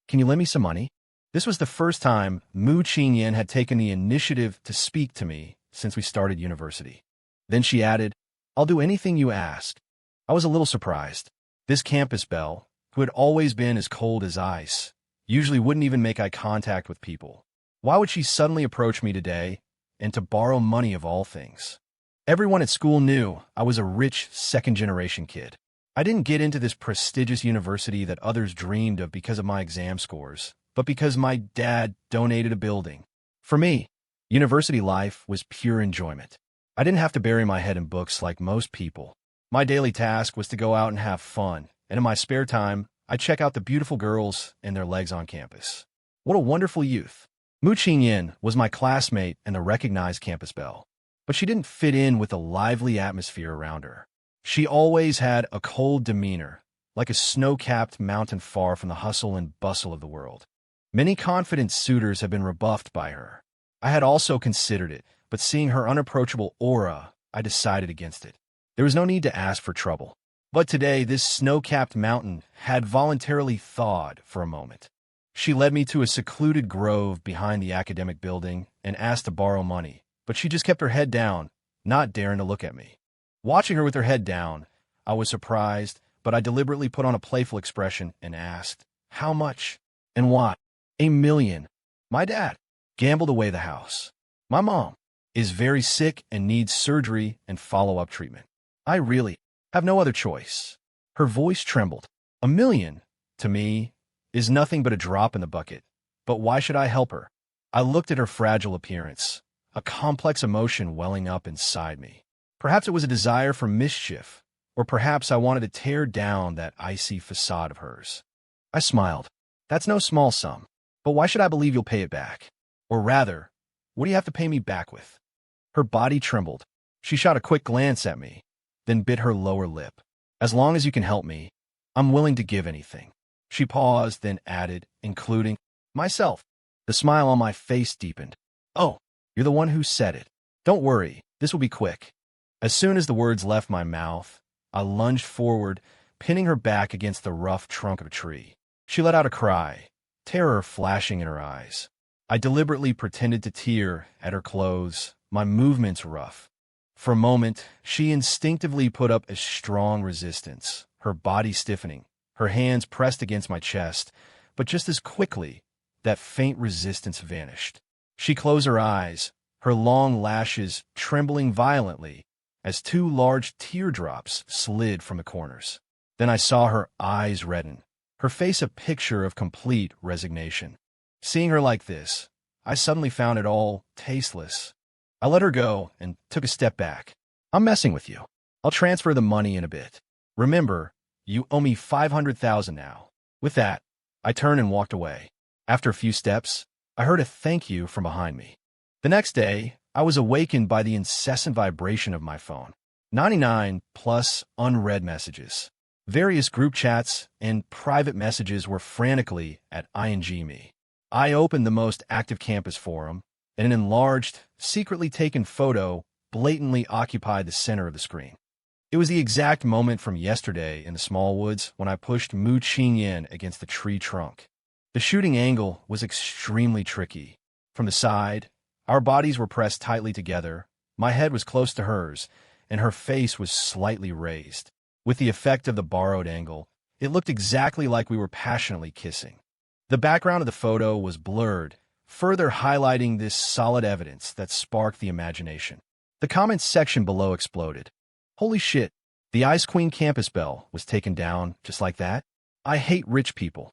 can you lend me some money? This was the first time Mu Qingyan had taken the initiative to speak to me since we started university. Then she added, I'll do anything you ask. I was a little surprised. This campus belle, who had always been as cold as ice, usually wouldn't even make eye contact with people. Why would she suddenly approach me today, and to borrow money of all things? Everyone at school knew I was a rich second-generation kid. I didn't get into this prestigious university that others dreamed of because of my exam scores, but because my dad donated a building. For me, university life was pure enjoyment. I didn't have to bury my head in books like most people. My daily task was to go out and have fun, and in my spare time, I'd check out the beautiful girls and their legs on campus. What a wonderful youth. Mu Qingyan was my classmate and the recognized campus belle, but she didn't fit in with the lively atmosphere around her. She always had a cold demeanor, like a snow-capped mountain far from the hustle and bustle of the world. Many confident suitors have been rebuffed by her. I had also considered it, but seeing her unapproachable aura, I decided against it. There was no need to ask for trouble. But today, this snow-capped mountain had voluntarily thawed for a moment. She led me to a secluded grove behind the academic building and asked to borrow money, but she just kept her head down, not daring to look at me. Watching her with her head down, I was surprised, but I deliberately put on a playful expression and asked, how much? And why? $1 million. My dad gambled away the house. My mom is very sick and needs surgery and follow-up treatment. I really have no other choice. Her voice trembled. $1 million, to me, is nothing but a drop in the bucket. But why should I help her? I looked at her fragile appearance, a complex emotion welling up inside me. Perhaps it was a desire for mischief, or perhaps I wanted to tear down that icy facade of hers. I smiled. That's no small sum, but why should I believe you'll pay it back? Or rather, what do you have to pay me back with? Her body trembled. She shot a quick glance at me, then bit her lower lip. As long as you can help me, I'm willing to give anything. She paused, then added, including myself. The smile on my face deepened. Oh, you're the one who said it. Don't worry, this will be quick. As soon as the words left my mouth, I lunged forward, pinning her back against the rough trunk of a tree. She let out a cry, terror flashing in her eyes. I deliberately pretended to tear at her clothes, my movements rough. For a moment, she instinctively put up a strong resistance, her body stiffening, her hands pressed against my chest, but just as quickly, that faint resistance vanished. She closed her eyes, her long lashes trembling violently as 2 large teardrops slid from the corners. Then I saw her eyes redden, her face a picture of complete resignation. Seeing her like this, I suddenly found it all tasteless. I let her go and took a step back. I'm messing with you. I'll transfer the money in a bit. Remember, you owe me $500,000 now. With that, I turned and walked away. After a few steps, I heard a thank you from behind me. The next day, I was awakened by the incessant vibration of my phone. 99 plus unread messages. Various group chats and private messages were frantically at ING me. I opened the most active campus forum, and an enlarged, secretly taken photo blatantly occupied the center of the screen. It was the exact moment from yesterday in the small woods when I pushed Mu Qingyan against the tree trunk. The shooting angle was extremely tricky. From the side, our bodies were pressed tightly together, my head was close to hers, and her face was slightly raised. With the effect of the borrowed angle, it looked exactly like we were passionately kissing. The background of the photo was blurred, further highlighting this solid evidence that sparked the imagination. The comments section below exploded. Holy shit, the Ice Queen campus belle was taken down just like that? I hate rich people.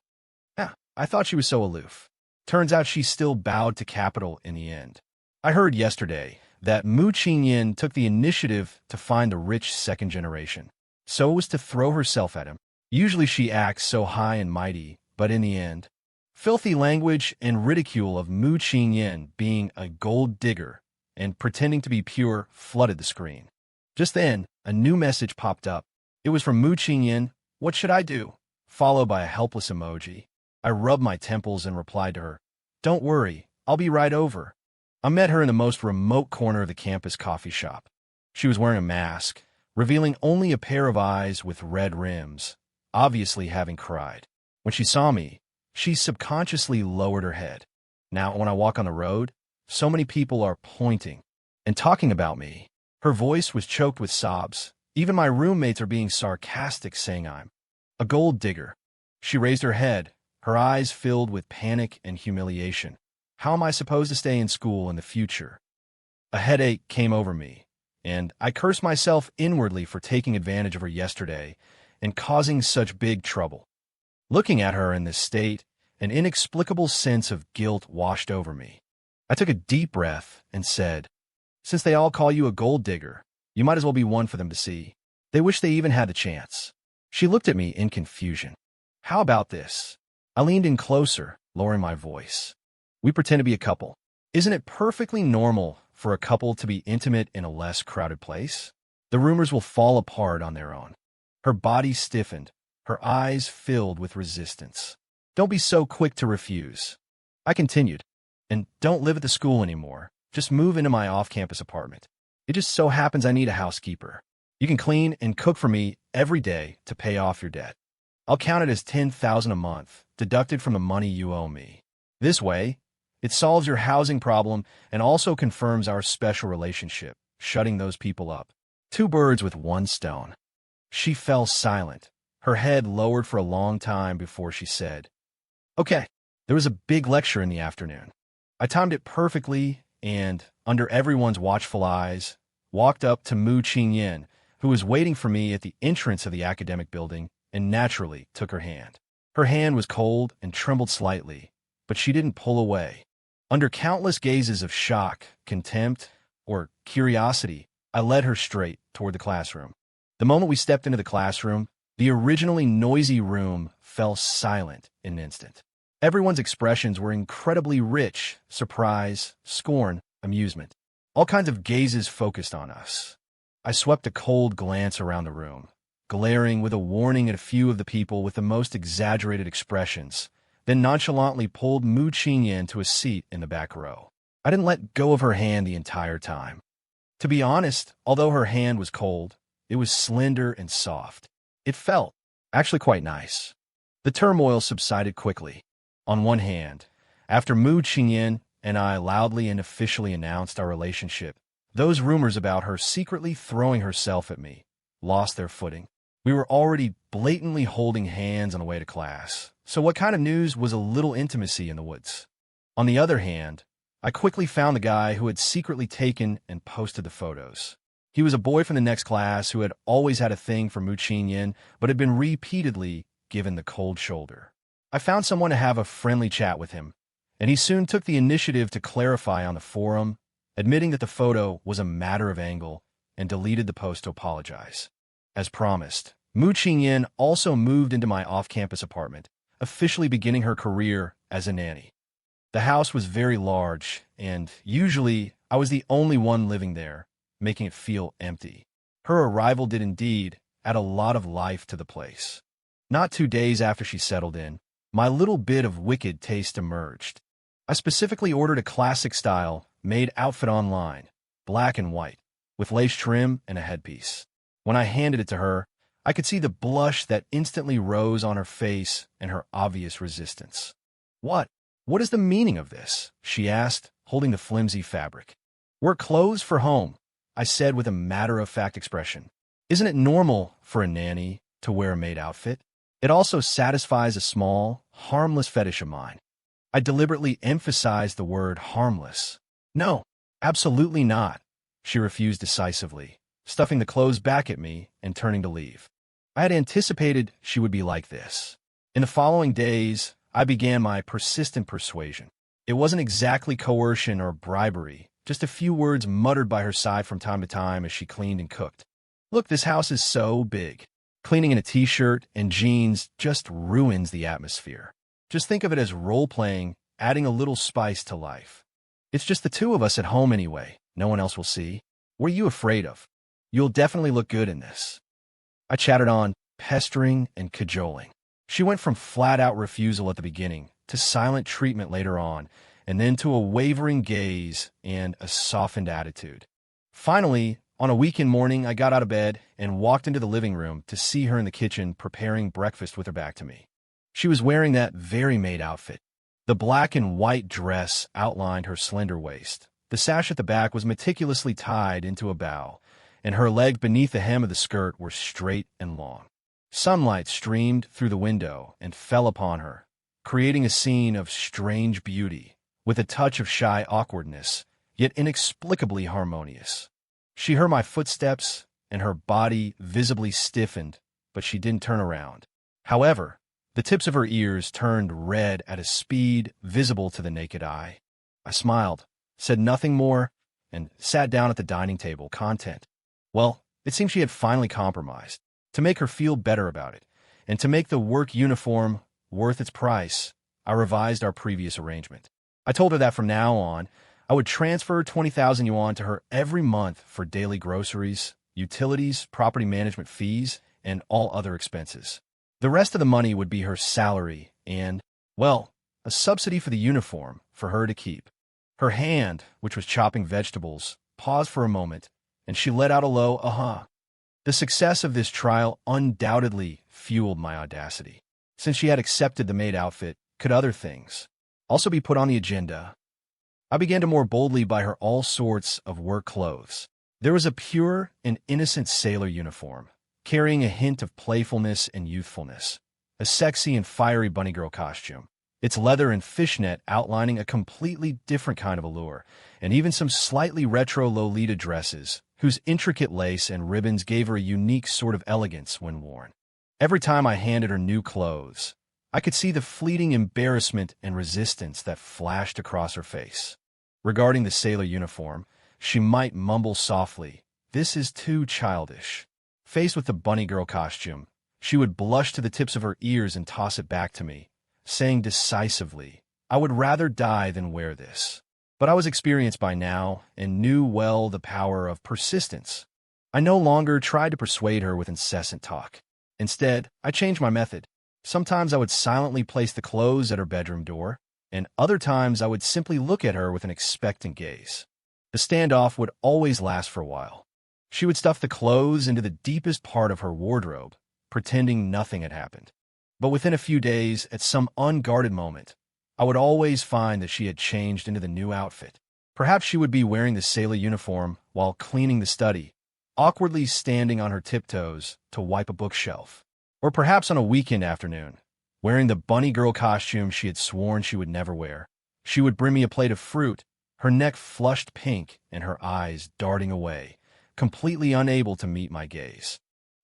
Yeah, I thought she was so aloof. Turns out she still bowed to capital in the end. I heard yesterday that Mu Qingyan took the initiative to find the rich second generation. So it was to throw herself at him. Usually she acts so high and mighty, but in the end, filthy language and ridicule of Mu Qingyan being a gold digger and pretending to be pure flooded the screen. Just then, a new message popped up. It was from Mu Qingyan, "What should I do?" followed by a helpless emoji. I rubbed my temples and replied to her, "Don't worry, I'll be right over." I met her in the most remote corner of the campus coffee shop. She was wearing a mask, revealing only a pair of eyes with red rims, obviously having cried. When she saw me, She subconsciously lowered her head. Now, when I walk on the road, so many people are pointing and talking about me. Her voice was choked with sobs. Even my roommates are being sarcastic, saying I'm a gold digger. She raised her head, her eyes filled with panic and humiliation. How am I supposed to stay in school in the future? A headache came over me, and I cursed myself inwardly for taking advantage of her yesterday and causing such big trouble. Looking at her in this state, an inexplicable sense of guilt washed over me. I took a deep breath and said, "Since they all call you a gold digger, you might as well be one for them to see. They wish they even had the chance." She looked at me in confusion. "How about this?" I leaned in closer, lowering my voice. "We pretend to be a couple. Isn't it perfectly normal for a couple to be intimate in a less crowded place? The rumors will fall apart on their own." Her body stiffened, her eyes filled with resistance. "Don't be so quick to refuse." I continued, "And don't live at the school anymore. Just move into my off-campus apartment. It just so happens I need a housekeeper. You can clean and cook for me every day to pay off your debt. I'll count it as $10,000 a month, deducted from the money you owe me. This way, it solves your housing problem and also confirms our special relationship, shutting those people up. Two birds with one stone." She fell silent, her head lowered for a long time before she said, "Okay." There was a big lecture in the afternoon. I timed it perfectly and, under everyone's watchful eyes, walked up to Mu Qingyan, who was waiting for me at the entrance of the academic building, and naturally took her hand. Her hand was cold and trembled slightly, but she didn't pull away. Under countless gazes of shock, contempt, or curiosity, I led her straight toward the classroom. The moment we stepped into the classroom, the originally noisy room fell silent in an instant. Everyone's expressions were incredibly rich: surprise, scorn, amusement. All kinds of gazes focused on us. I swept a cold glance around the room, glaring with a warning at a few of the people with the most exaggerated expressions, then nonchalantly pulled Mu Qingyan to a seat in the back row. I didn't let go of her hand the entire time. To be honest, although her hand was cold, it was slender and soft. It felt actually quite nice. The turmoil subsided quickly. On one hand, after Mu Qingyan and I loudly and officially announced our relationship, those rumors about her secretly throwing herself at me lost their footing. We were already blatantly holding hands on the way to class, so what kind of news was a little intimacy in the woods? On the other hand, I quickly found the guy who had secretly taken and posted the photos. He was a boy from the next class who had always had a thing for Mu Qingyan, but had been repeatedly given the cold shoulder. I found someone to have a friendly chat with him, and he soon took the initiative to clarify on the forum, admitting that the photo was a matter of angle, and deleted the post to apologize. As promised, Mu Qingyan also moved into my off-campus apartment, officially beginning her career as a nanny. The house was very large, and usually I was the only one living there, making it feel empty. Her arrival did indeed add a lot of life to the place. Not 2 days after she settled in, my little bit of wicked taste emerged. I specifically ordered a classic-style maid outfit online, black and white, with lace trim and a headpiece. When I handed it to her, I could see the blush that instantly rose on her face and her obvious resistance. What is the meaning of this?" she asked, holding the flimsy fabric. "We're clothes for home," I said with a matter-of-fact expression. "Isn't it normal for a nanny to wear a maid outfit? It also satisfies a small, harmless fetish of mine." I deliberately emphasized the word harmless. "No, absolutely not," she refused decisively, stuffing the clothes back at me and turning to leave. I had anticipated she would be like this. In the following days, I began my persistent persuasion. It wasn't exactly coercion or bribery, just a few words muttered by her side from time to time as she cleaned and cooked. "Look, this house is so big. Cleaning in a t-shirt and jeans just ruins the atmosphere. Just think of it as role-playing, adding a little spice to life. It's just the two of us at home anyway. No one else will see. What are you afraid of? You'll definitely look good in this." I chattered on, pestering and cajoling. She went from flat-out refusal at the beginning to silent treatment later on, and then to a wavering gaze and a softened attitude. Finally, on a weekend morning, I got out of bed and walked into the living room to see her in the kitchen preparing breakfast with her back to me. She was wearing that very maid outfit. The black and white dress outlined her slender waist. The sash at the back was meticulously tied into a bow, and her legs beneath the hem of the skirt were straight and long. Sunlight streamed through the window and fell upon her, creating a scene of strange beauty, with a touch of shy awkwardness, yet inexplicably harmonious. She heard my footsteps, and her body visibly stiffened, but she didn't turn around. However, the tips of her ears turned red at a speed visible to the naked eye. I smiled, said nothing more, and sat down at the dining table, content. Well, it seemed she had finally compromised. To make her feel better about it, and to make the work uniform worth its price, I revised our previous arrangement. I told her that from now on, I would transfer 20,000 yuan to her every month for daily groceries, utilities, property management fees, and all other expenses. The rest of the money would be her salary and, well, a subsidy for the uniform for her to keep. Her hand, which was chopping vegetables, paused for a moment, and she let out a low "uh-huh." The success of this trial undoubtedly fueled my audacity. Since she had accepted the maid outfit, could other things also be put on the agenda? I began to more boldly buy her all sorts of work clothes. There was a pure and innocent sailor uniform, carrying a hint of playfulness and youthfulness, a sexy and fiery bunny girl costume, its leather and fishnet outlining a completely different kind of allure, and even some slightly retro Lolita dresses, whose intricate lace and ribbons gave her a unique sort of elegance when worn. Every time I handed her new clothes, I could see the fleeting embarrassment and resistance that flashed across her face. Regarding the sailor uniform, she might mumble softly, "This is too childish." Faced with the bunny girl costume, she would blush to the tips of her ears and toss it back to me, saying decisively, "I would rather die than wear this." But I was experienced by now and knew well the power of persistence. I no longer tried to persuade her with incessant talk. Instead, I changed my method. Sometimes I would silently place the clothes at her bedroom door, and other times I would simply look at her with an expectant gaze. The standoff would always last for a while. She would stuff the clothes into the deepest part of her wardrobe, pretending nothing had happened. But within a few days, at some unguarded moment, I would always find that she had changed into the new outfit. Perhaps she would be wearing the sailor uniform while cleaning the study, awkwardly standing on her tiptoes to wipe a bookshelf. Or perhaps on a weekend afternoon, wearing the bunny girl costume she had sworn she would never wear. She would bring me a plate of fruit, her neck flushed pink and her eyes darting away, completely unable to meet my gaze.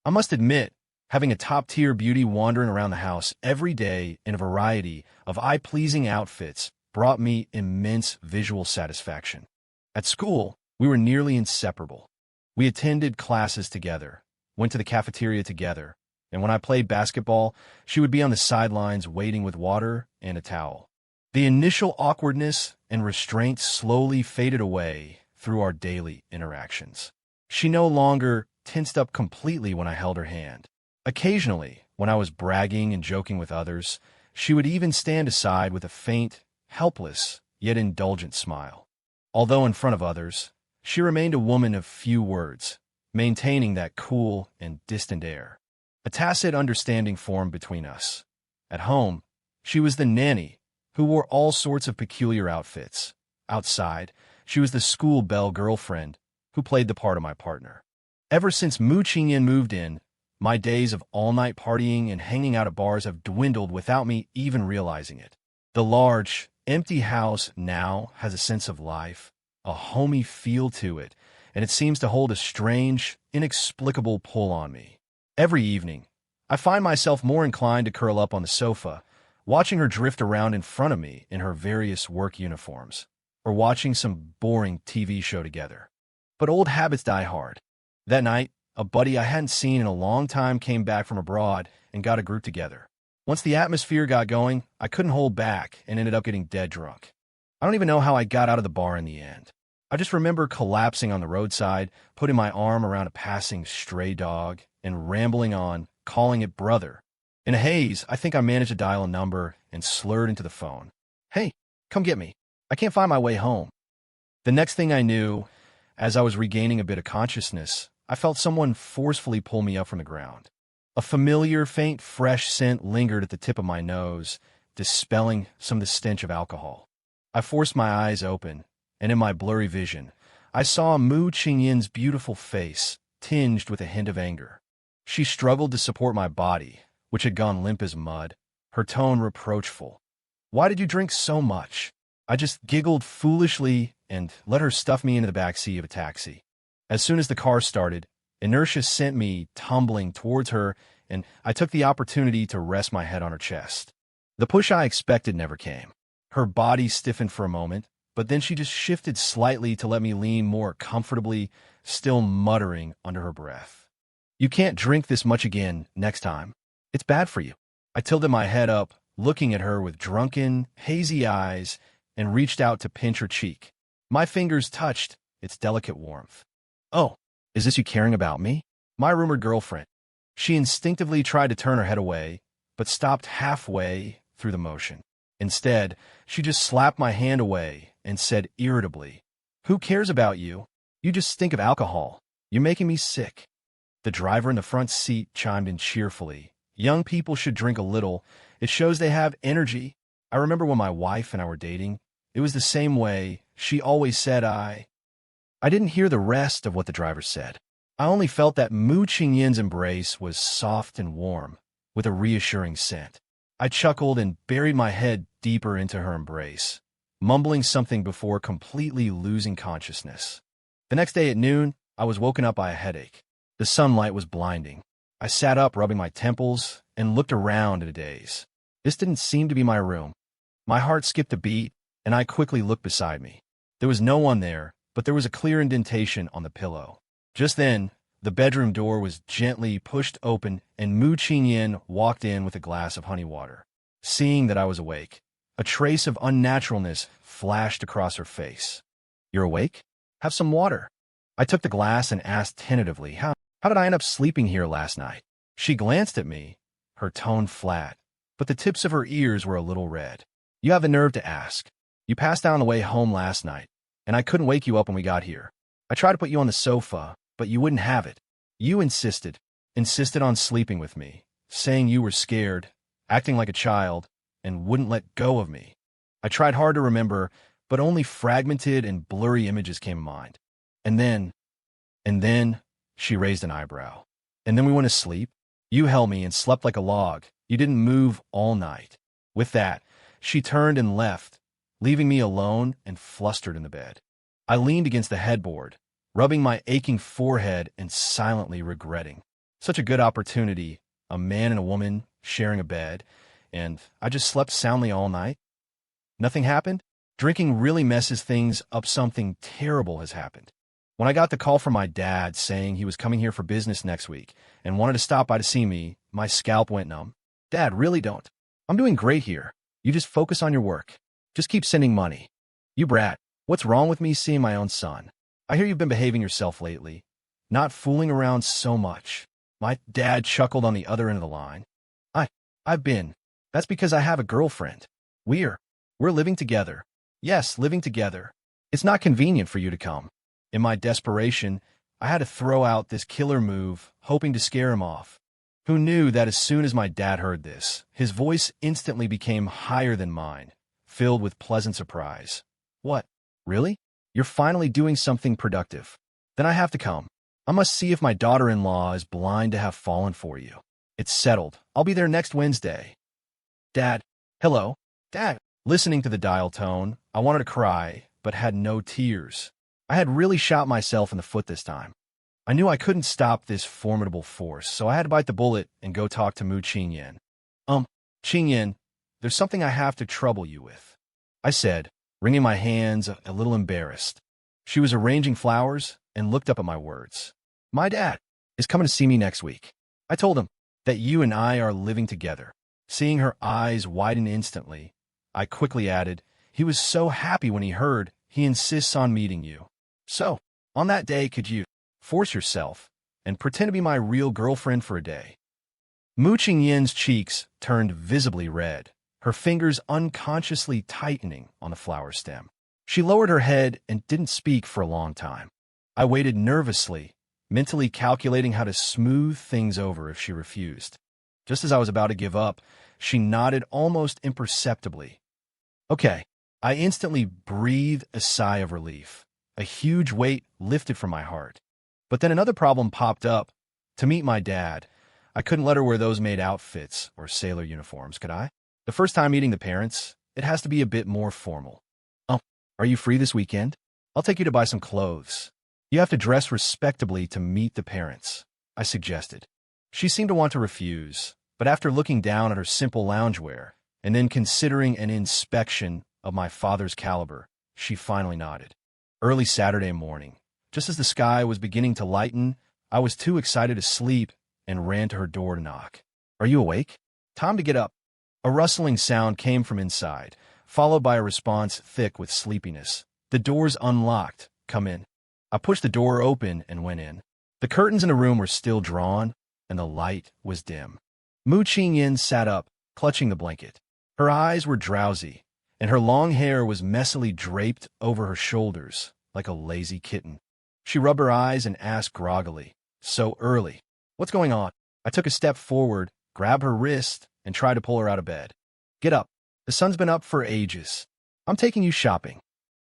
I must admit, having a top-tier beauty wandering around the house every day in a variety of eye-pleasing outfits brought me immense visual satisfaction. At school, we were nearly inseparable. We attended classes together, went to the cafeteria together, and when I played basketball, she would be on the sidelines waiting with water and a towel. The initial awkwardness and restraint slowly faded away through our daily interactions. She no longer tensed up completely when I held her hand. Occasionally, when I was bragging and joking with others, she would even stand aside with a faint, helpless, yet indulgent smile. Although in front of others, she remained a woman of few words, maintaining that cool and distant air. A tacit understanding formed between us. At home, she was the nanny, who wore all sorts of peculiar outfits. Outside, she was the school belle girlfriend, who played the part of my partner. Ever since Mu Qingyan moved in, my days of all-night partying and hanging out at bars have dwindled without me even realizing it. The large, empty house now has a sense of life, a homey feel to it, and it seems to hold a strange, inexplicable pull on me. Every evening, I find myself more inclined to curl up on the sofa, watching her drift around in front of me in her various work uniforms, or watching some boring TV show together. But old habits die hard. That night, a buddy I hadn't seen in a long time came back from abroad and got a group together. Once the atmosphere got going, I couldn't hold back and ended up getting dead drunk. I don't even know how I got out of the bar in the end. I just remember collapsing on the roadside, putting my arm around a passing stray dog, and rambling on, calling it brother. In a haze, I think I managed to dial a number and slurred into the phone. "Hey, come get me. I can't find my way home." The next thing I knew, as I was regaining a bit of consciousness, I felt someone forcefully pull me up from the ground. A familiar, faint, fresh scent lingered at the tip of my nose, dispelling some of the stench of alcohol. I forced my eyes open, and in my blurry vision, I saw Mu Qingyin's beautiful face, tinged with a hint of anger. She struggled to support my body, which had gone limp as mud, her tone reproachful. "Why did you drink so much?" I just giggled foolishly and let her stuff me into the back seat of a taxi. As soon as the car started, inertia sent me tumbling towards her, and I took the opportunity to rest my head on her chest. The push I expected never came. Her body stiffened for a moment, but then she just shifted slightly to let me lean more comfortably, still muttering under her breath. "You can't drink this much again next time. It's bad for you." I tilted my head up, looking at her with drunken, hazy eyes, and reached out to pinch her cheek. My fingers touched its delicate warmth. "Oh, is this you caring about me? My rumored girlfriend?" She instinctively tried to turn her head away, but stopped halfway through the motion. Instead, she just slapped my hand away and said irritably, "Who cares about you? You just stink of alcohol. You're making me sick." The driver in the front seat chimed in cheerfully. "Young people should drink a little. It shows they have energy." I remember when my wife and I were dating, it was the same way. She always said I didn't hear the rest of what the driver said. I only felt that Mu Qingyin's embrace was soft and warm, with a reassuring scent. I chuckled and buried my head deeper into her embrace, mumbling something before completely losing consciousness. The next day at noon, I was woken up by a headache. The sunlight was blinding. I sat up, rubbing my temples, and looked around in a daze. This didn't seem to be my room. My heart skipped a beat, and I quickly looked beside me. There was no one there, but there was a clear indentation on the pillow. Just then, the bedroom door was gently pushed open, and Mu Qingyin walked in with a glass of honey water. Seeing that I was awake, a trace of unnaturalness flashed across her face. "You're awake? Have some water." I took the glass and asked tentatively, How did I end up sleeping here last night?" She glanced at me, her tone flat, but the tips of her ears were a little red. "You have the nerve to ask. You passed out on the way home last night, and I couldn't wake you up when we got here. I tried to put you on the sofa, but you wouldn't have it. You insisted on sleeping with me, saying you were scared, acting like a child, and wouldn't let go of me." I tried hard to remember, but only fragmented and blurry images came to mind. And then, she raised an eyebrow. "And then we went to sleep. You held me and slept like a log. You didn't move all night." With that, she turned and left, leaving me alone and flustered in the bed. I leaned against the headboard, rubbing my aching forehead and silently regretting. Such a good opportunity, a man and a woman sharing a bed, and I just slept soundly all night. Nothing happened? Drinking really messes things up. Something terrible has happened. When I got the call from my dad saying he was coming here for business next week and wanted to stop by to see me, my scalp went numb. "Dad, really don't. I'm doing great here. You just focus on your work. Just keep sending money." "You brat. What's wrong with me seeing my own son? I hear you've been behaving yourself lately. Not fooling around so much." My dad chuckled on the other end of the line. I've been. That's because I have a girlfriend. We're living together. Yes, living together. It's not convenient for you to come." In my desperation, I had to throw out this killer move, hoping to scare him off. Who knew that as soon as my dad heard this, his voice instantly became higher than mine, filled with pleasant surprise. "What? Really? You're finally doing something productive. Then I have to come. I must see if my daughter-in-law is blind to have fallen for you. It's settled. I'll be there next Wednesday." "Dad." "Hello?" "Dad." Listening to the dial tone, I wanted to cry, but had no tears. I had really shot myself in the foot this time. I knew I couldn't stop this formidable force, so I had to bite the bullet and go talk to Mu Qingyin. Qingyin, there's something I have to trouble you with," I said, wringing my hands, a little embarrassed. She was arranging flowers and looked up at my words. "My dad is coming to see me next week. I told him that you and I are living together." Seeing her eyes widen instantly, I quickly added, "He was so happy when he heard. He insists on meeting you. So, on that day, could you force yourself and pretend to be my real girlfriend for a day?" Mu Qingyin's cheeks turned visibly red, her fingers unconsciously tightening on the flower stem. She lowered her head and didn't speak for a long time. I waited nervously, mentally calculating how to smooth things over if she refused. Just as I was about to give up, she nodded almost imperceptibly. Okay. I instantly breathed a sigh of relief. A huge weight lifted from my heart. But then another problem popped up. To meet my dad, I couldn't let her wear those maid outfits or sailor uniforms, could I? The first time meeting the parents, it has to be a bit more formal. Oh, are you free this weekend? I'll take you to buy some clothes. You have to dress respectably to meet the parents, I suggested. She seemed to want to refuse, but after looking down at her simple loungewear and then considering an inspection of my father's caliber, she finally nodded. Early Saturday morning, just as the sky was beginning to lighten, I was too excited to sleep and ran to her door to knock. Are you awake? Time to get up. A rustling sound came from inside, followed by a response thick with sleepiness. The door's unlocked. Come in. I pushed the door open and went in. The curtains in the room were still drawn, and the light was dim. Mu Qingyin sat up, clutching the blanket. Her eyes were drowsy, and her long hair was messily draped over her shoulders like a lazy kitten. She rubbed her eyes and asked groggily, "So early? What's going on?" I took a step forward, grabbed her wrist, and tried to pull her out of bed. "Get up. The sun's been up for ages. I'm taking you shopping."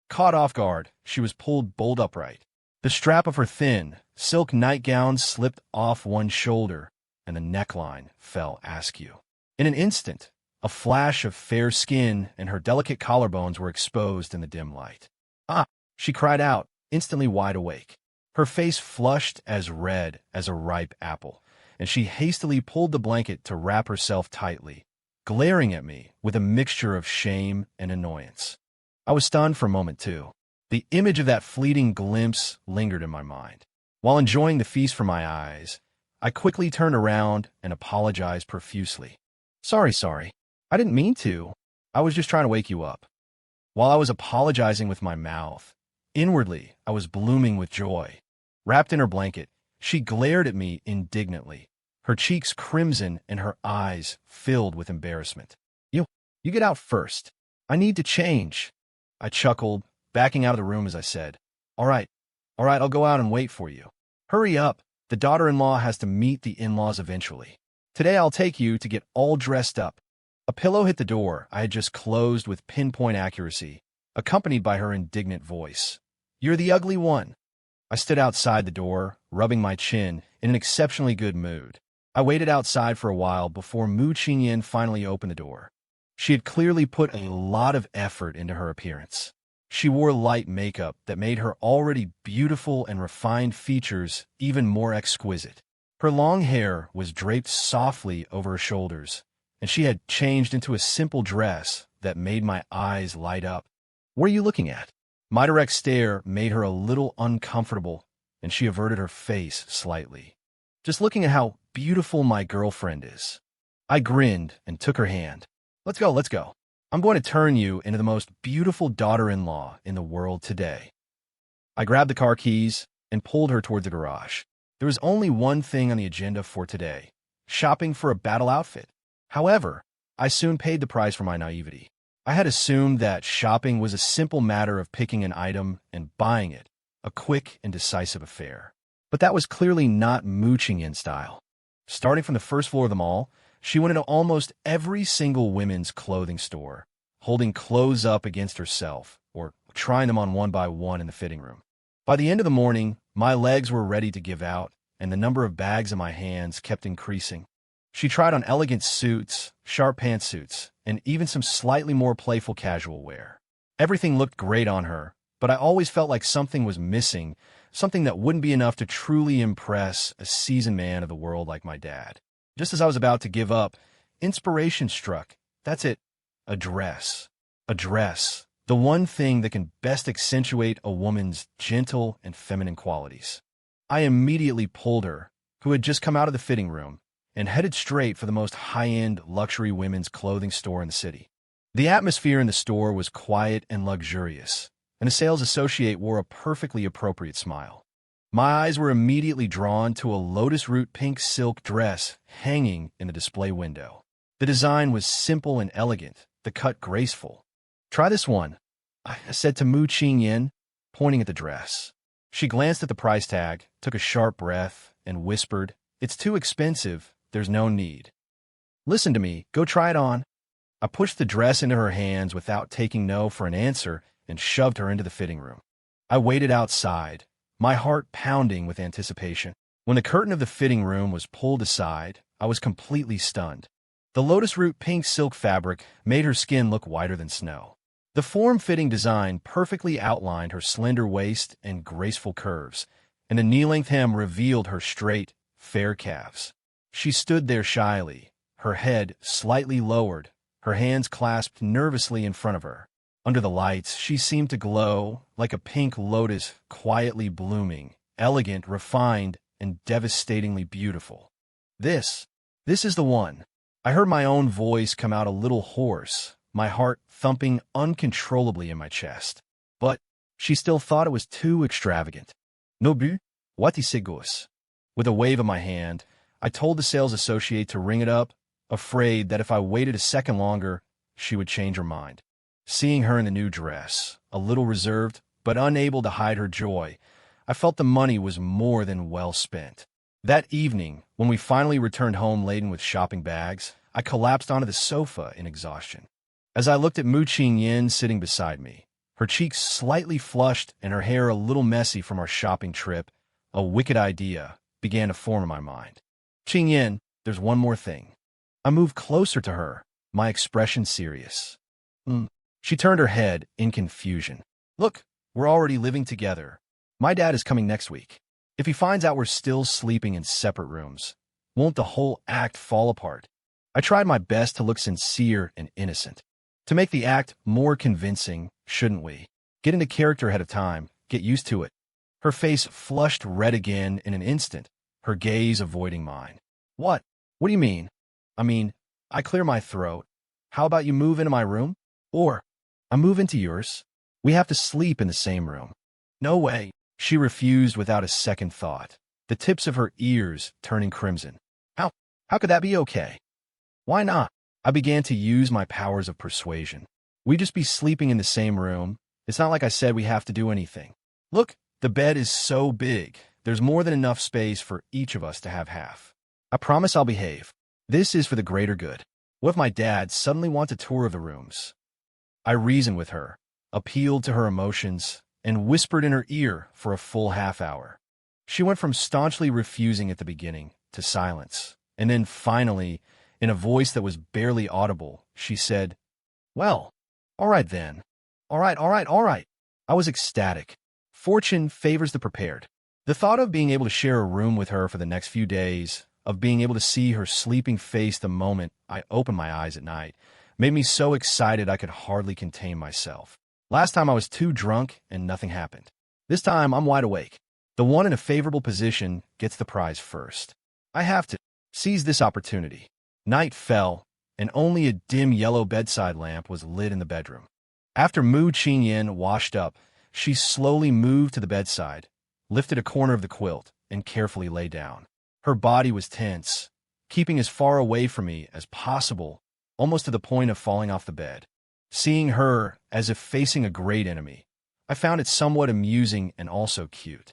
Caught off guard, she was pulled bolt upright. The strap of her thin, silk nightgown slipped off one shoulder, and the neckline fell askew. In an instant, a flash of fair skin and her delicate collarbones were exposed in the dim light. "Ah!" she cried out, instantly wide awake. Her face flushed as red as a ripe apple, and she hastily pulled the blanket to wrap herself tightly, glaring at me with a mixture of shame and annoyance. I was stunned for a moment, too. The image of that fleeting glimpse lingered in my mind. While enjoying the feast from my eyes, I quickly turned around and apologized profusely. Sorry. I didn't mean to. I was just trying to wake you up." While I was apologizing with my mouth, inwardly I was blooming with joy. Wrapped in her blanket, she glared at me indignantly, her cheeks crimson and her eyes filled with embarrassment. You get out first. I need to change." I chuckled, backing out of the room as I said, All right, I'll go out and wait for you. Hurry up. The daughter-in-law has to meet the in-laws eventually. Today I'll take you to get all dressed up." A pillow hit the door I had just closed with pinpoint accuracy, accompanied by her indignant voice. "You're the ugly one." I stood outside the door, rubbing my chin, in an exceptionally good mood. I waited outside for a while before Mu Qingyan finally opened the door. She had clearly put a lot of effort into her appearance. She wore light makeup that made her already beautiful and refined features even more exquisite. Her long hair was draped softly over her shoulders, and she had changed into a simple dress that made my eyes light up. "What are you looking at?" My direct stare made her a little uncomfortable, and she averted her face slightly. "Just looking at how beautiful my girlfriend is." I grinned and took her hand. Let's go. I'm going to turn you into the most beautiful daughter-in-law in the world today." I grabbed the car keys and pulled her toward the garage. There was only one thing on the agenda for today: shopping for a battle outfit. However, I soon paid the price for my naivety. I had assumed that shopping was a simple matter of picking an item and buying it, a quick and decisive affair. But that was clearly not Mu Qingyan style. Starting from the first floor of the mall, she went into almost every single women's clothing store, holding clothes up against herself or trying them on one by one in the fitting room. By the end of the morning, my legs were ready to give out, and the number of bags in my hands kept increasing. She tried on elegant suits, sharp pantsuits, and even some slightly more playful casual wear. Everything looked great on her, but I always felt like something was missing, something that wouldn't be enough to truly impress a seasoned man of the world like my dad. Just as I was about to give up, inspiration struck. That's it. A dress. A dress. The one thing that can best accentuate a woman's gentle and feminine qualities. I immediately pulled her, who had just come out of the fitting room, and headed straight for the most high-end luxury women's clothing store in the city. The atmosphere in the store was quiet and luxurious, and a sales associate wore a perfectly appropriate smile. My eyes were immediately drawn to a lotus root pink silk dress hanging in the display window. The design was simple and elegant, the cut graceful. "Try this one," I said to Mu Qingyan, pointing at the dress. She glanced at the price tag, took a sharp breath, and whispered, "It's too expensive. There's no need." "Listen to me. Go try it on." I pushed the dress into her hands without taking no for an answer and shoved her into the fitting room. I waited outside, my heart pounding with anticipation. When the curtain of the fitting room was pulled aside, I was completely stunned. The lotus root pink silk fabric made her skin look whiter than snow. The form-fitting design perfectly outlined her slender waist and graceful curves, and the knee-length hem revealed her straight, fair calves. She stood there shyly, her head slightly lowered, her hands clasped nervously in front of her. Under the lights, she seemed to glow like a pink lotus quietly blooming, elegant, refined, and devastatingly beautiful. This is the one." I heard my own voice come out a little hoarse, my heart thumping uncontrollably in my chest. But she still thought it was too extravagant. "No but, what is segos?" With a wave of my hand, I told the sales associate to ring it up, afraid that if I waited a second longer, she would change her mind. Seeing her in the new dress, a little reserved, but unable to hide her joy, I felt the money was more than well spent. That evening, when we finally returned home laden with shopping bags, I collapsed onto the sofa in exhaustion. As I looked at Mu Qingyin sitting beside me, her cheeks slightly flushed and her hair a little messy from our shopping trip, a wicked idea began to form in my mind. "Qingyin, there's one more thing." I moved closer to her, my expression serious. She turned her head in confusion. "Look, we're already living together. My dad is coming next week. If he finds out we're still sleeping in separate rooms, won't the whole act fall apart?" I tried my best to look sincere and innocent. "To make the act more convincing, shouldn't we get into character ahead of time, get used to it?" Her face flushed red again in an instant, her gaze avoiding mine. What do you mean?" I clear my throat. "How about you move into my room? Or I move into yours? We have to sleep in the same room." "No way." She refused without a second thought, the tips of her ears turning crimson. How could that be okay?" "Why not?" I began to use my powers of persuasion. "We'd just be sleeping in the same room. It's not like I said we have to do anything. Look, the bed is so big. There's more than enough space for each of us to have half. I promise I'll behave. This is for the greater good. What if my dad suddenly wants a tour of the rooms?" I reasoned with her, appealed to her emotions, and whispered in her ear for a full half hour. She went from staunchly refusing at the beginning to silence, and then finally, in a voice that was barely audible, she said, "Well, all right then. All right. I was ecstatic. Fortune favors the prepared. The thought of being able to share a room with her for the next few days, of being able to see her sleeping face the moment I opened my eyes at night, made me so excited I could hardly contain myself. Last time I was too drunk and nothing happened. This time I'm wide awake. The one in a favorable position gets the prize first. I have to seize this opportunity. Night fell, and only a dim yellow bedside lamp was lit in the bedroom. After Mu Qingyin washed up, she slowly moved to the bedside, lifted a corner of the quilt, and carefully lay down. Her body was tense, keeping as far away from me as possible, almost to the point of falling off the bed. Seeing her as if facing a great enemy, I found it somewhat amusing and also cute.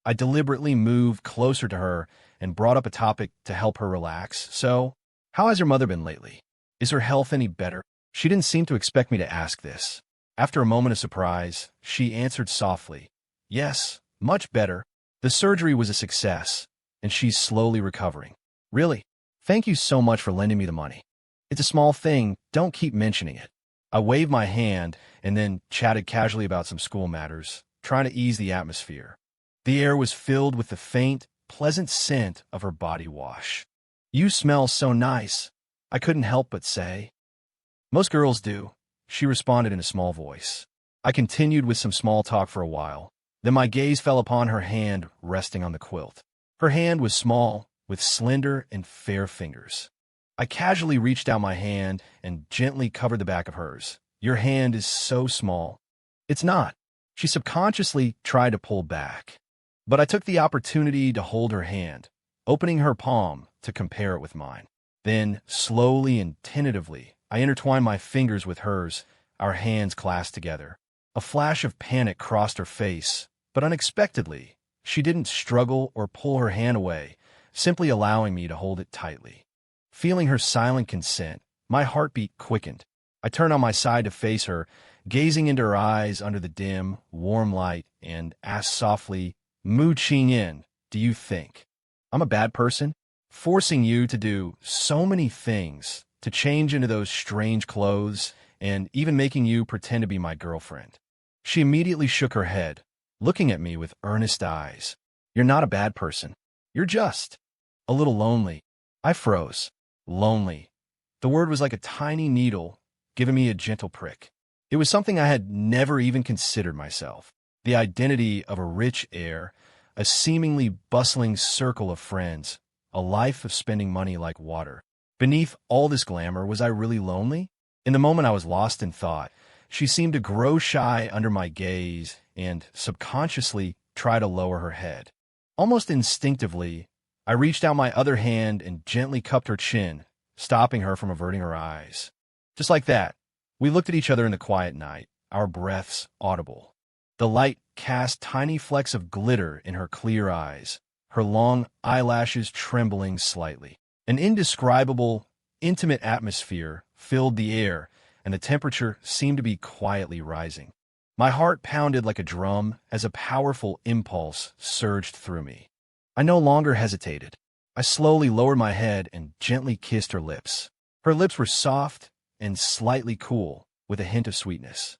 I deliberately moved closer to her and brought up a topic to help her relax. "So, how has your mother been lately? Is her health any better?" She didn't seem to expect me to ask this. After a moment of surprise, she answered softly, "Yes, much better. The surgery was a success, and she's slowly recovering." "Really? Thank you so much for lending me the money. It's a small thing, don't keep mentioning it." I waved my hand and then chatted casually about some school matters, trying to ease the atmosphere. The air was filled with the faint, pleasant scent of her body wash. "You smell so nice," I couldn't help but say. "Most girls do," she responded in a small voice. I continued with some small talk for a while. Then my gaze fell upon her hand resting on the quilt. Her hand was small, with slender and fair fingers. I casually reached out my hand and gently covered the back of hers. "Your hand is so small." "It's not." She subconsciously tried to pull back. But I took the opportunity to hold her hand, opening her palm to compare it with mine. Then, slowly and tentatively, I intertwined my fingers with hers, our hands clasped together. A flash of panic crossed her face, But unexpectedly, she didn't struggle or pull her hand away, simply allowing me to hold it tightly. Feeling her silent consent, my heartbeat quickened. I turned on my side to face her, gazing into her eyes under the dim, warm light, and asked softly, "Mu Qingyan, do you think I'm a bad person? Forcing you to do so many things, to change into those strange clothes, and even making you pretend to be my girlfriend?" She immediately shook her head, looking at me with earnest eyes. "You're not a bad person. You're just a little lonely." I froze. Lonely. The word was like a tiny needle, giving me a gentle prick. It was something I had never even considered myself. The identity of a rich heir, a seemingly bustling circle of friends, a life of spending money like water. Beneath all this glamour, was I really lonely? In the moment I was lost in thought. She seemed to grow shy under my gaze and subconsciously try to lower her head. Almost instinctively, I reached out my other hand and gently cupped her chin, stopping her from averting her eyes. Just like that, we looked at each other in the quiet night, our breaths audible. The light cast tiny flecks of glitter in her clear eyes, her long eyelashes trembling slightly. An indescribable, intimate atmosphere filled the air, and the temperature seemed to be quietly rising. My heart pounded like a drum as a powerful impulse surged through me. I no longer hesitated. I slowly lowered my head and gently kissed her lips. Her lips were soft and slightly cool, with a hint of sweetness.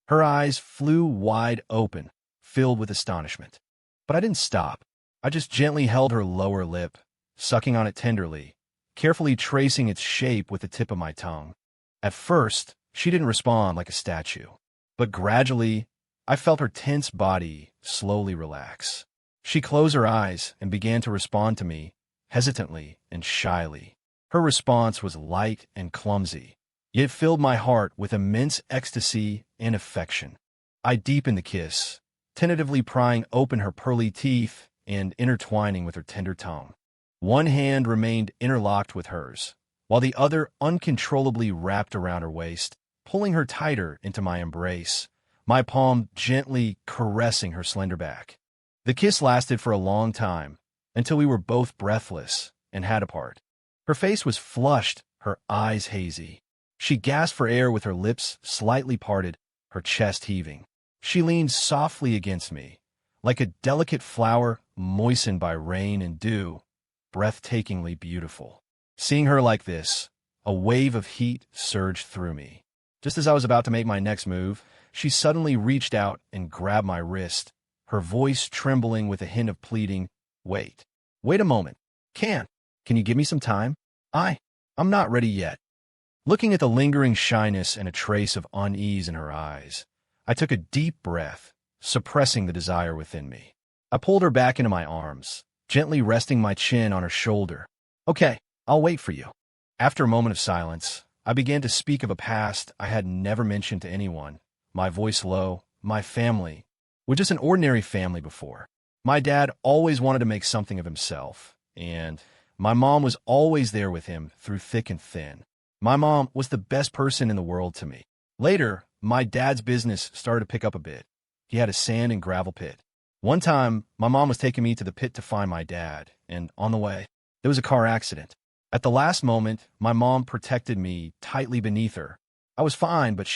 Her eyes flew wide open, filled with astonishment. But I didn't stop. I just gently held her lower lip, sucking on it tenderly, carefully tracing its shape with the tip of my tongue. At first, she didn't respond like a statue. But gradually, I felt her tense body slowly relax. She closed her eyes and began to respond to me, hesitantly and shyly. Her response was light and clumsy, yet it filled my heart with immense ecstasy and affection. I deepened the kiss, tentatively prying open her pearly teeth and intertwining with her tender tongue. One hand remained interlocked with hers, while the other uncontrollably wrapped around her waist, pulling her tighter into my embrace, my palm gently caressing her slender back. The kiss lasted for a long time, until we were both breathless and had to part. Her face was flushed, her eyes hazy. She gasped for air with her lips slightly parted, her chest heaving. She leaned softly against me, like a delicate flower moistened by rain and dew, breathtakingly beautiful. Seeing her like this, a wave of heat surged through me. Just as I was about to make my next move, she suddenly reached out and grabbed my wrist, her voice trembling with a hint of pleading. Wait a moment. Can you give me some time? I'm not ready yet." Looking at the lingering shyness and a trace of unease in her eyes, I took a deep breath, suppressing the desire within me. I pulled her back into my arms, gently resting my chin on her shoulder. "Okay, I'll wait for you." After a moment of silence, I began to speak of a past I had never mentioned to anyone, my voice low. My family was just an ordinary family before. My dad always wanted to make something of himself, and my mom was always there with him through thick and thin. My mom was the best person in the world to me. Later, my dad's business started to pick up a bit. He had a sand and gravel pit. One time, my mom was taking me to the pit to find my dad, and on the way, there was a car accident. At the last moment, my mom protected me tightly beneath her. I was fine, but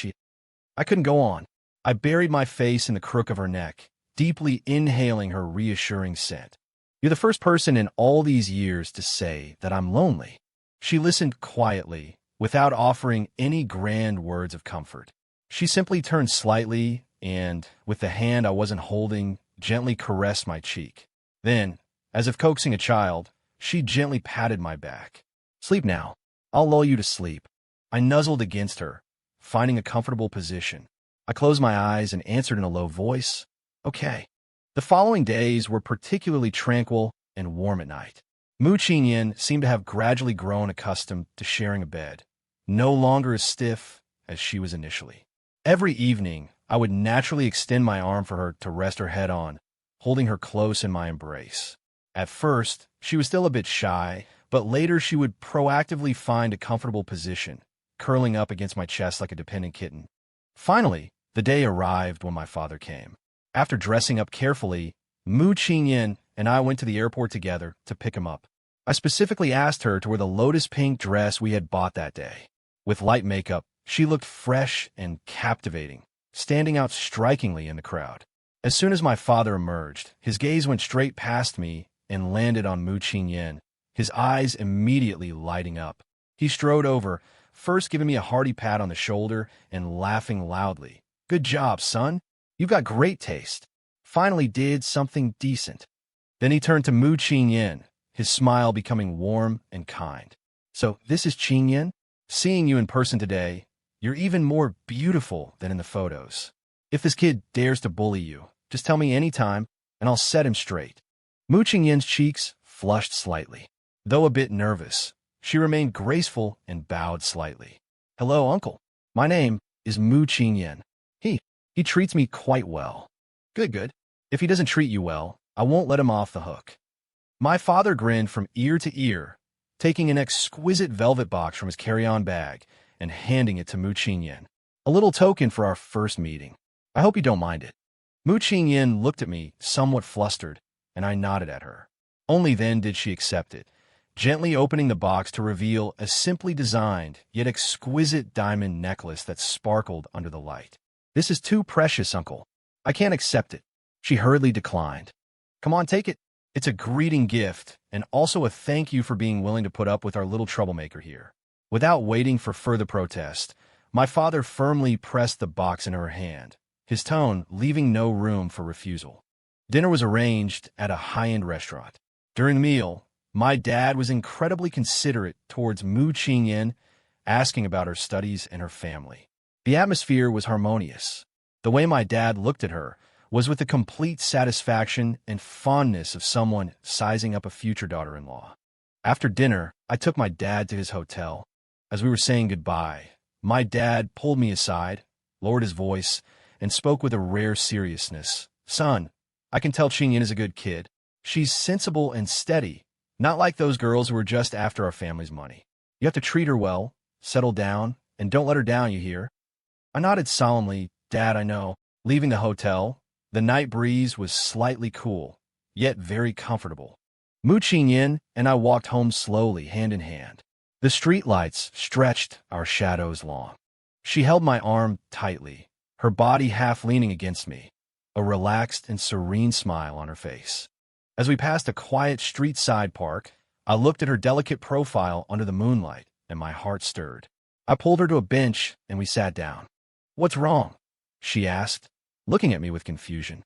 I couldn't go on. I buried my face in the crook of her neck, deeply inhaling her reassuring scent. "You're the first person in all these years to say that I'm lonely." She listened quietly, without offering any grand words of comfort. She simply turned slightly and, with the hand I wasn't holding, gently caressed my cheek. Then, as if coaxing a child, she gently patted my back. "Sleep now. I'll lull you to sleep." I nuzzled against her, finding a comfortable position. I closed my eyes and answered in a low voice, "Okay." The following days were particularly tranquil and warm at night. Mu Qingyan seemed to have gradually grown accustomed to sharing a bed, no longer as stiff as she was initially. Every evening, I would naturally extend my arm for her to rest her head on, holding her close in my embrace. At first, she was still a bit shy, but later she would proactively find a comfortable position, curling up against my chest like a dependent kitten. Finally, the day arrived when my father came. After dressing up carefully, Mu Qingyan and I went to the airport together to pick him up. I specifically asked her to wear the lotus pink dress we had bought that day. With light makeup, she looked fresh and captivating, standing out strikingly in the crowd. As soon as my father emerged, his gaze went straight past me and landed on Mu Qingyan, his eyes immediately lighting up. He strode over, first giving me a hearty pat on the shoulder and laughing loudly. "Good job, son. You've got great taste. Finally did something decent." Then he turned to Mu Qingyan, his smile becoming warm and kind. "So this is Qingyan? Seeing you in person today, you're even more beautiful than in the photos. If this kid dares to bully you, just tell me anytime, and I'll set him straight." Mu Qingyan's cheeks flushed slightly. Though a bit nervous, she remained graceful and bowed slightly. "Hello, uncle. My name is Mu Qingyan. He treats me quite well." Good. If he doesn't treat you well, I won't let him off the hook." My father grinned from ear to ear, taking an exquisite velvet box from his carry-on bag and handing it to Mu Qingyan. "A little token for our first meeting. I hope you don't mind it." Mu Qingyan looked at me, somewhat flustered, and I nodded at her. Only then did she accept it, gently opening the box to reveal a simply designed, yet exquisite diamond necklace that sparkled under the light. "This is too precious, uncle. I can't accept it." She hurriedly declined. "Come on, take it. It's a greeting gift, and also a thank you for being willing to put up with our little troublemaker here." Without waiting for further protest, my father firmly pressed the box in her hand, his tone leaving no room for refusal. Dinner was arranged at a high-end restaurant. During the meal, my dad was incredibly considerate towards Mu Qingyan, asking about her studies and her family. The atmosphere was harmonious. The way my dad looked at her was with the complete satisfaction and fondness of someone sizing up a future daughter-in-law. After dinner, I took my dad to his hotel. As we were saying goodbye, my dad pulled me aside, lowered his voice, and spoke with a rare seriousness. "Son, I can tell Qingyan is a good kid. She's sensible and steady, not like those girls who are just after our family's money. You have to treat her well, settle down, and don't let her down, you hear?" I nodded solemnly. "Dad, I know." Leaving the hotel, the night breeze was slightly cool, yet very comfortable. Mu Qingyan and I walked home slowly, hand in hand. The streetlights stretched our shadows long. She held my arm tightly, her body half leaning against me, a relaxed and serene smile on her face. As we passed a quiet street-side park, I looked at her delicate profile under the moonlight, and my heart stirred. I pulled her to a bench, and we sat down. "What's wrong?" she asked, looking at me with confusion.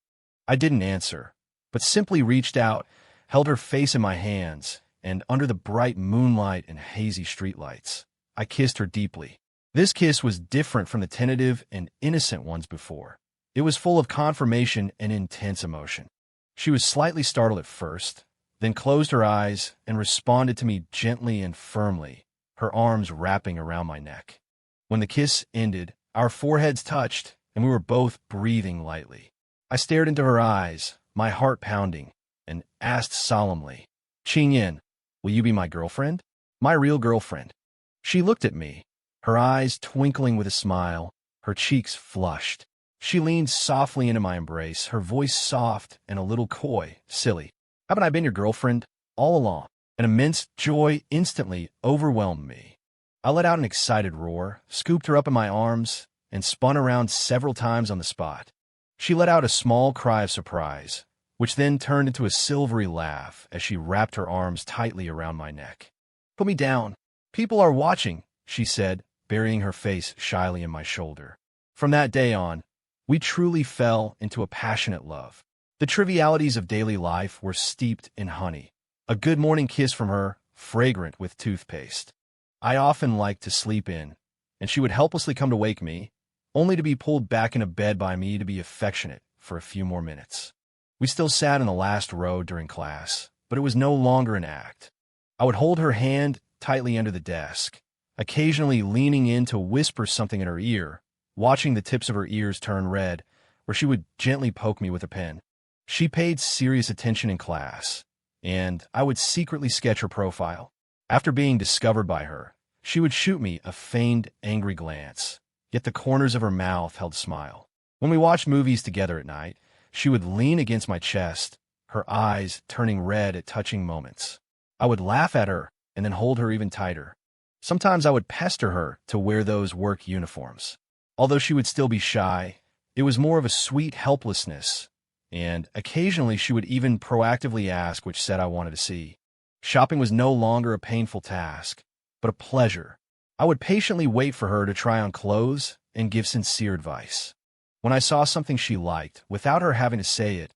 I didn't answer, but simply reached out, held her face in my hands, and under the bright moonlight and hazy streetlights, I kissed her deeply. This kiss was different from the tentative and innocent ones before. It was full of confirmation and intense emotion. She was slightly startled at first, then closed her eyes and responded to me gently and firmly, her arms wrapping around my neck. When the kiss ended, our foreheads touched, and we were both breathing lightly. I stared into her eyes, my heart pounding, and asked solemnly, "Qingyan, will you be my girlfriend? My real girlfriend?" She looked at me, her eyes twinkling with a smile, her cheeks flushed. She leaned softly into my embrace, her voice soft and a little coy. "Silly. Haven't I been your girlfriend all along?" An immense joy instantly overwhelmed me. I let out an excited roar, scooped her up in my arms, and spun around several times on the spot. She let out a small cry of surprise, which then turned into a silvery laugh as she wrapped her arms tightly around my neck. "Put me down. People are watching," she said, burying her face shyly in my shoulder. From that day on, we truly fell into a passionate love. The trivialities of daily life were steeped in honey. A good morning kiss from her, fragrant with toothpaste. I often liked to sleep in, and she would helplessly come to wake me, only to be pulled back into bed by me to be affectionate for a few more minutes. We still sat in the last row during class, but it was no longer an act. I would hold her hand tightly under the desk, occasionally leaning in to whisper something in her ear, watching the tips of her ears turn red, where she would gently poke me with a pen. She paid serious attention in class, and I would secretly sketch her profile. After being discovered by her, she would shoot me a feigned, angry glance, yet the corners of her mouth held smile. When we watched movies together at night, She would lean against my chest, her eyes turning red at touching moments. I would laugh at her and then hold her even tighter. Sometimes I would pester her to wear those work uniforms. Although she would still be shy, it was more of a sweet helplessness, and occasionally she would even proactively ask which set I wanted to see. Shopping was no longer a painful task, but a pleasure. I would patiently wait for her to try on clothes and give sincere advice. When I saw something she liked, without her having to say it,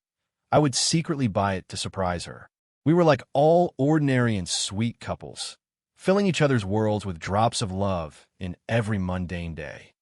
I would secretly buy it to surprise her. We were like all ordinary and sweet couples, filling each other's worlds with drops of love in every mundane day.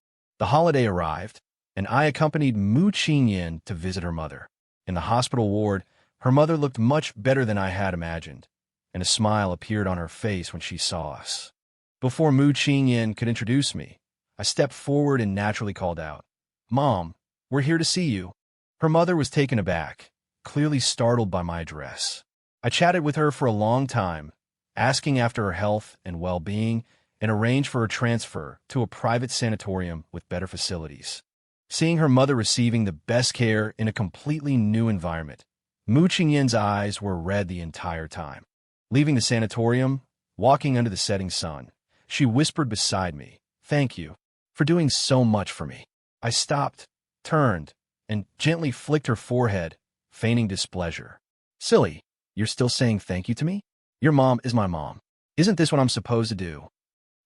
The holiday arrived, and I accompanied Mu Qingyan to visit her mother. In the hospital ward, her mother looked much better than I had imagined, and a smile appeared on her face when she saw us. Before Mu Qingyan could introduce me, I stepped forward and naturally called out, "Mom, we're here to see you." Her mother was taken aback, clearly startled by my address. I chatted with her for a long time, asking after her health and well-being, and arranged for her transfer to a private sanatorium with better facilities. Seeing her mother receiving the best care in a completely new environment, Mu Qingyan's eyes were red the entire time. Leaving the sanatorium, walking under the setting sun, she whispered beside me, "Thank you for doing so much for me." I stopped, turned, and gently flicked her forehead, feigning displeasure. "Silly, you're still saying thank you to me? Your mom is my mom. Isn't this what I'm supposed to do?"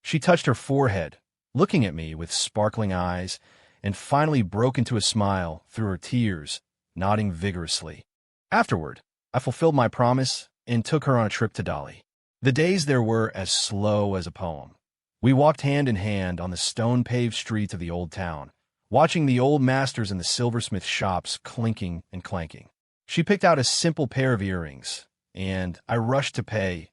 She touched her forehead, looking at me with sparkling eyes, and finally broke into a smile through her tears, nodding vigorously. Afterward, I fulfilled my promise and took her on a trip to Dali. The days there were as slow as a poem. We walked hand in hand on the stone-paved streets of the old town, watching the old masters in the silversmith shops clinking and clanking. She picked out a simple pair of earrings, and I rushed to pay,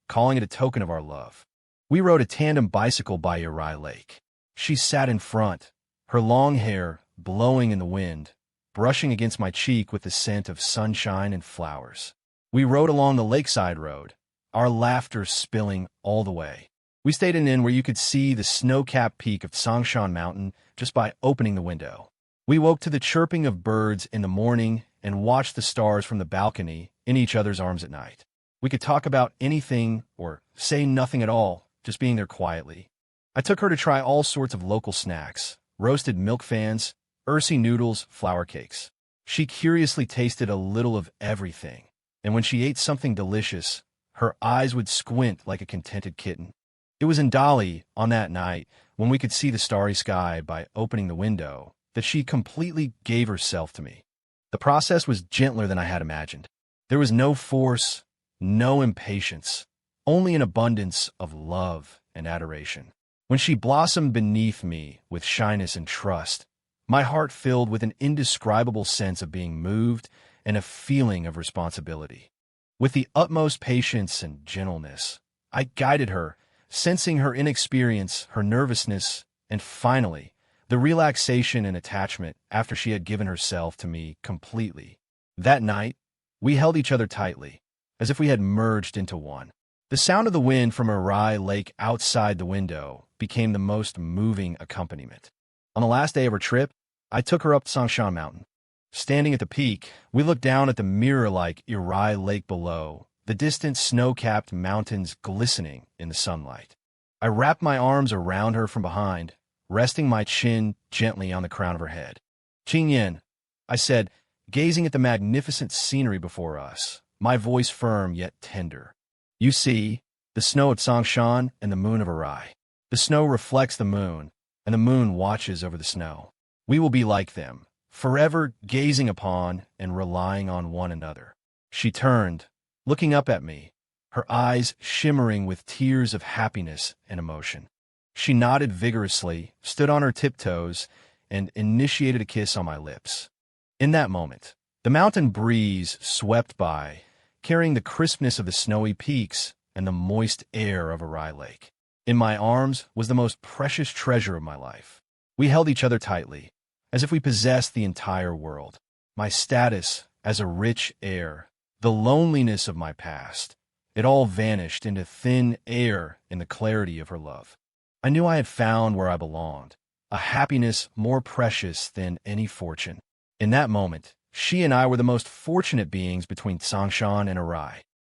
calling it a token of our love. We rode a tandem bicycle by Uri Lake. She sat in front, her long hair blowing in the wind, brushing against my cheek with the scent of sunshine and flowers. We rode along the lakeside road, our laughter spilling all the way. We stayed in an inn where you could see the snow-capped peak of Songshan Mountain just by opening the window. We woke to the chirping of birds in the morning and watched the stars from the balcony in each other's arms at night. We could talk about anything or say nothing at all, just being there quietly. I took her to try all sorts of local snacks, roasted milk fans, Ursi noodles, flour cakes. She curiously tasted a little of everything, and when she ate something delicious, her eyes would squint like a contented kitten. It was in Dali, on that night, when we could see the starry sky by opening the window, that she completely gave herself to me. The process was gentler than I had imagined. There was no force, no impatience, only an abundance of love and adoration. When she blossomed beneath me with shyness and trust, my heart filled with an indescribable sense of being moved and a feeling of responsibility. With the utmost patience and gentleness, I guided her, sensing her inexperience, her nervousness, and finally, the relaxation and attachment after she had given herself to me completely. That night, we held each other tightly, as if we had merged into one. The sound of the wind from Uri Lake outside the window became the most moving accompaniment. On the last day of our trip, I took her up Songshan Mountain. Standing at the peak, we looked down at the mirror-like Uri Lake below, the distant snow-capped mountains glistening in the sunlight. I wrapped my arms around her from behind, resting my chin gently on the crown of her head. "Qingyan," I said, gazing at the magnificent scenery before us, my voice firm yet tender. "You see, the snow at Songshan and the moon of Uri. The snow reflects the moon, and the moon watches over the snow. We will be like them, forever gazing upon and relying on one another." She turned, looking up at me, her eyes shimmering with tears of happiness and emotion. She nodded vigorously, stood on her tiptoes, and initiated a kiss on my lips. In that moment, the mountain breeze swept by, carrying the crispness of the snowy peaks and the moist air of Uri Lake. In my arms was the most precious treasure of my life. We held each other tightly, as if we possessed the entire world. My status as a rich heir, the loneliness of my past, it all vanished into thin air in the clarity of her love. I knew I had found where I belonged, a happiness more precious than any fortune. In that moment, She and I were the most fortunate beings between Sangshan and Arai.